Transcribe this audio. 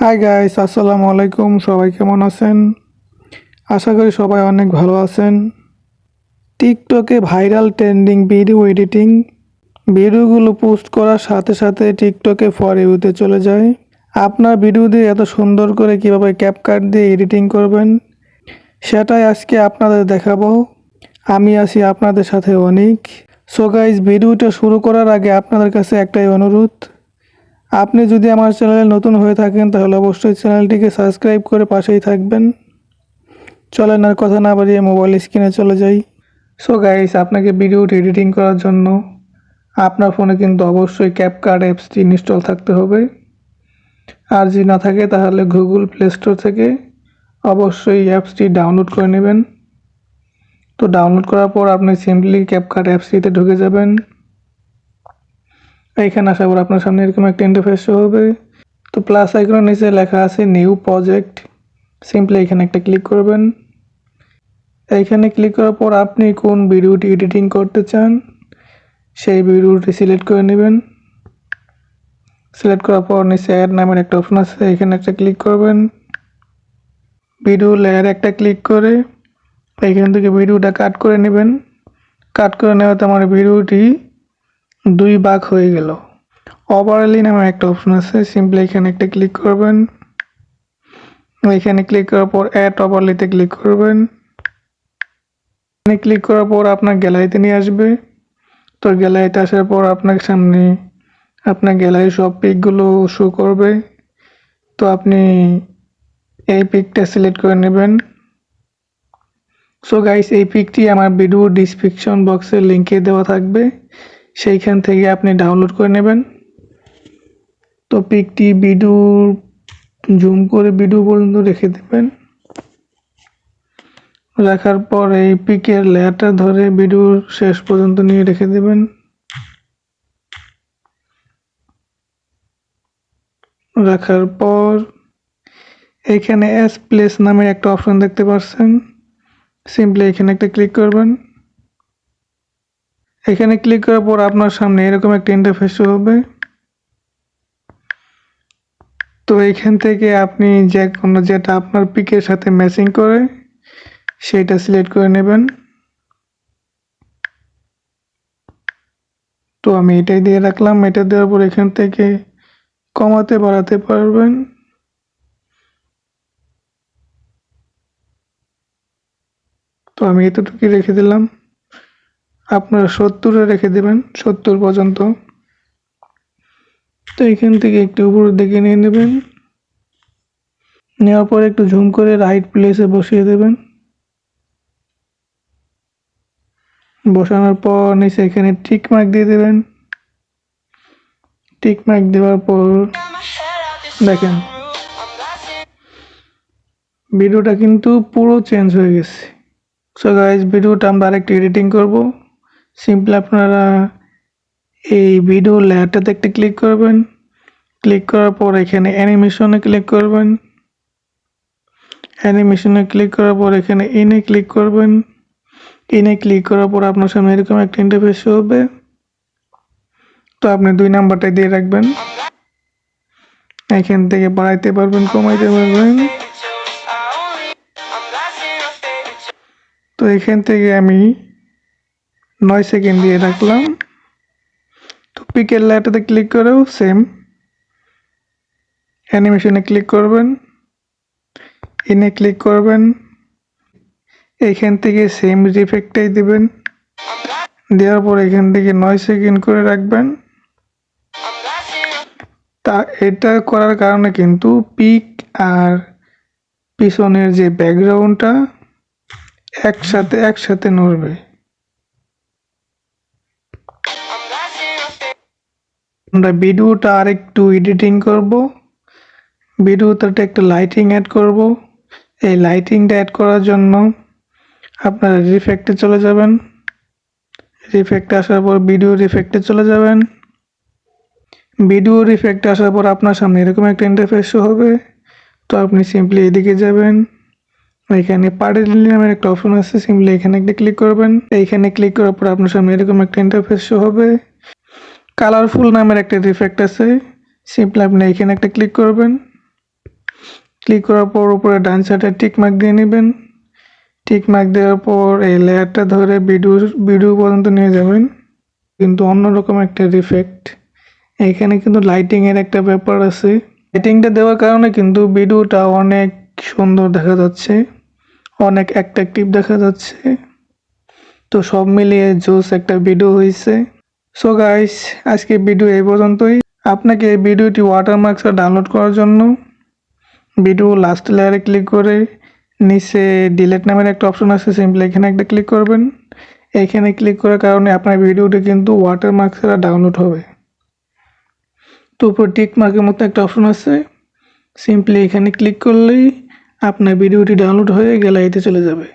Hi guys, আসসালামু আলাইকুম। সবাই কেমন আছেন? আশা করি সবাই অনেক ভালো আছেন। টিকটকে ভাইরাল ট্রেন্ডিং ভিডিও এডিটিং, ভিডিওগুলো পোস্ট করার সাথে সাথে টিকটকে ফর ইউতে চলে যায়। আপনার ভিডিও দিয়ে এত সুন্দর করে কিভাবে ক্যাপকাট দিয়ে এডিটিং করবেন সেটাই আজকে আপনাদের দেখাবো। আমি আছি আপনাদের সাথে অনিক। সো গাইস, ভিডিওটা শুরু করার আগে আপনাদের কাছে একটাই অনুরোধ, আপনি যদি আমার চ্যানেলে নতুন হয়ে থাকেন তাহলে অবশ্যই চ্যানেলটিকে সাবস্ক্রাইব করে পাশেই থাকবেন। চলেন আর কথা না বাড়িয়ে মোবাইল স্ক্রিনে চলে যাই। সো গাইস, আপনাকে ভিডিওটি এডিটিং করার জন্য আপনার ফোনে কিন্তু অবশ্যই ক্যাপকাট অ্যাপসটি ইনস্টল থাকতে হবে। আর যদি না থাকে তাহলে গুগল প্লে স্টোর থেকে অবশ্যই অ্যাপসটি ডাউনলোড করে নেবেন। তো ডাউনলোড করার পর আপনি সিম্পলি ক্যাপকাট অ্যাপসটিতে ঢুকে যাবেন। এইখানে আসার পর আপনার সামনে এরকম একটা ইন্টারফেস শো হবে। তো প্লাস আইকনের নিচে লেখা আছে নিউ প্রজেক্ট, সিম্পলি এখানে একটা ক্লিক করবেন। এইখানে ক্লিক করার পর আপনি কোন ভিডিওটি এডিটিং করতে চান সেই ভিডিওটি সিলেক্ট করে নেবেন। সিলেক্ট করার পর নিচে অ্যাড নামের একটা অপশন আছে, এখানে একটা ক্লিক করবেন। ভিডিও লেয়ার একটা ক্লিক করে এইখান থেকে ভিডিওটা কাট করে নেবেন। কাট করে নেওয়াতে আমার ভিডিওটি দুই ভাগ হয়ে গেল। ওভারলি নামে একটা অপশন আছে, সিম্পলি এখানে একটা ক্লিক করবেন। এখানে ক্লিক করার পর অ্যাড ওভারলিতে ক্লিক করবেন। এখানে ক্লিক করার পর আপনার গ্যালারিতে নিয়ে আসবে। তো গ্যালারিতে আসার পর আপনার সামনে আপনার গ্যালারির সব পিকগুলো শো করবে। তো আপনি এই পিকটা সিলেক্ট করে নেবেন। সো গাইস, এই পিকটি আমার ভিডিও ডিসক্রিপশন বক্সে লিঙ্কে দেওয়া থাকবে, সেইখান থেকে আপনি ডাউনলোড করে নেবেন। তো পিকটি ভিডিও জুম করে ভিডিও পর্যন্ত রেখে দেবেন। রাখার পর এই পিকের লেয়ারটা ধরে ভিডিওর শেষ পর্যন্ত নিয়ে রেখে দেবেন। রাখার পর এখানে এস প্লেস নামের একটা অপশন দেখতে পাচ্ছেন, সিম্পলি এখানে একটা ক্লিক করবেন। এখানে ক্লিক করার পর আপনার সামনে এরকম একটা ইন্টারফেস হবে। তো এইখান থেকে আপনি যে কোনো যেটা আপনার পিকের সাথে ম্যাচিং করে সেটা সিলেক্ট করে নেবেন। তো আমি এটাই দিয়ে রাখলাম। এটা দেওয়ার পর এখান থেকে কমাতে বাড়াতে পারবেন। তো আমি এতটুকুই রেখে দিলাম, আপনারা 70-এ রেখে দেবেন, 70 পর্যন্ত। তো এখান থেকে একটু উপরের দিকে নিয়ে নেবেন। নেওয়ার পর একটু জুম করে রাইট প্লেসে বসিয়ে দেবেন। বসানোর পর নিচে এখানে টিক মার্ক দিয়ে দেবেন। টিক মার্ক দেওয়ার পর দেখেন ভিডিওটা কিন্তু পুরো চেঞ্জ হয়ে গেছে। সো গাইস, ভিডিওটা আমরা আরেকটু এডিটিং করব। সিম্পলি আপনারা এই ভিডিও লেয়ারটাতে একটা ক্লিক করবেন। ক্লিক করার পর এখানে অ্যানিমেশনে ক্লিক করবেন। অ্যানিমেশনে ক্লিক করার পর এখানে ইনে ক্লিক করবেন। ইনে ক্লিক করার পর আপনার সামনে এরকম একটা ইন্টারফেস হবে। তো আপনি 2 নাম্বারটা দিয়ে রাখবেন। এখান থেকে বাড়াইতে পারবেন, কমাইতে পারবেন। তো এখান থেকে আমি 9 সেকেন্ড দিয়ে রাখলাম। তো পিকের লেয়ারটাতে ক্লিক করেও সেম অ্যানিমেশনে ক্লিক করবেন, ইনে ক্লিক করবেন। এইখান থেকে সেম রিফেক্টটাই দিবেন। দেওয়ার পর এখান থেকে 9 সেকেন্ড করে রাখবেন। তা এটা করার কারণে কিন্তু পিক আর পিছনের যে ব্যাকগ্রাউন্ডটা একসাথে নড়বে। আমরা ভিডিওটা আরেকটু এডিটিং করব। ভিডিওতে একটা লাইটিং অ্যাড করব। এই লাইটিংটা অ্যাড করার জন্য আপনারা রিফেক্টে চলে যাবেন। রিফেক্টে আসার পর ভিডিও রিফেক্টে চলে যাবেন। ভিডিও রিফেক্টে আসার পর আপনার সামনে এরকম একটা ইন্টারফেস হবে। তো আপনি সিম্পলি এদিকে যাবেন। এখানে পার্টিকেল নামের একটা অপশন আছে, সিম্পলি এখানে একটা ক্লিক করবেন। এইখানে ক্লিক করার পর আপনার সামনে এরকম একটা ইন্টারফেস হবে। কালারফুল নামের একটা ইফেক্ট আছে, সিম্পলি আপনি এখানে একটা ক্লিক করবেন। ক্লিক করার পর উপরে ডান সাইডে টিক মার্ক দিয়ে নেবেন। টিক মার্ক দেওয়ার পর এই লেয়ারটা ধরে ভিডিও পর্যন্ত নিয়ে যাবেন, কিন্তু অন্যরকম একটা ইফেক্ট। এখানে কিন্তু লাইটিংয়ের একটা ব্যাপার আছে। লাইটিংটা দেওয়ার কারণে কিন্তু ভিডিওটা অনেক সুন্দর দেখা যাচ্ছে, অনেক অ্যাট্রাকটিভ দেখা যাচ্ছে। তো সব মিলিয়ে জোস একটা ভিডিও হয়েছে। সো গাইস, আজকে ভিডিও এই পর্যন্তই। আপনাকে এই ভিডিওটি ওয়াটারমার্কস ডাউনলোড করার জন্য ভিডিও লাস্ট লেয়ারে ক্লিক করে নিচে ডিলেট নামের একটা অপশন আছে, সিম্পলি এখানে একটা ক্লিক করবেন। এখানে ক্লিক করার কারণে আপনার ভিডিওটি কিন্তু ওয়াটারমার্কস ডাউনলোড হবে। তো উপর টিক মার্কের মতো একটা অপশন আছে, সিম্পলি এখানে ক্লিক করলেই আপনার ভিডিওটি ডাউনলোড হয়ে গ্যালারিতে চলে যাবে।